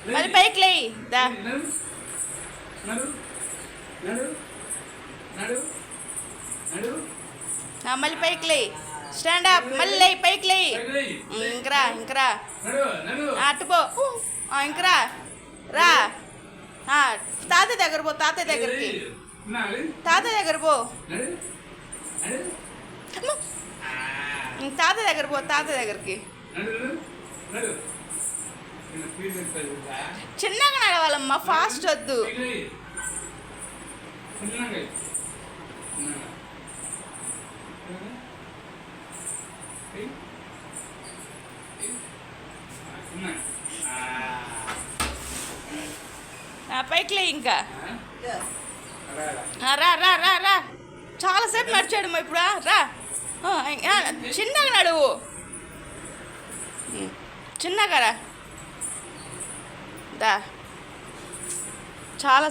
మళ్ళీ పైకి లే దా మళ్ళీ పైకి లే స్టాండ్ అప్ మళ్ళీ లే పైకి లే ఇంకరా అట్టుపో ఇంకరా రా తాతయ్య దగ్గర పో తాతయ్య దగ్గరికి తాతయ్య దగ్గర పో తాతయ్య దగ్గర పో తాతయ్య దగ్గరికి చిన్నగా నడవాలమ్మా ఫాస్ట్ వద్దు పైకి లే ఇంకా రా రా రా రా చాలాసేపు నడిచాడు మా ఇప్పుడు రా చిన్నగా నడువు చిన్నగా రా దా చాలా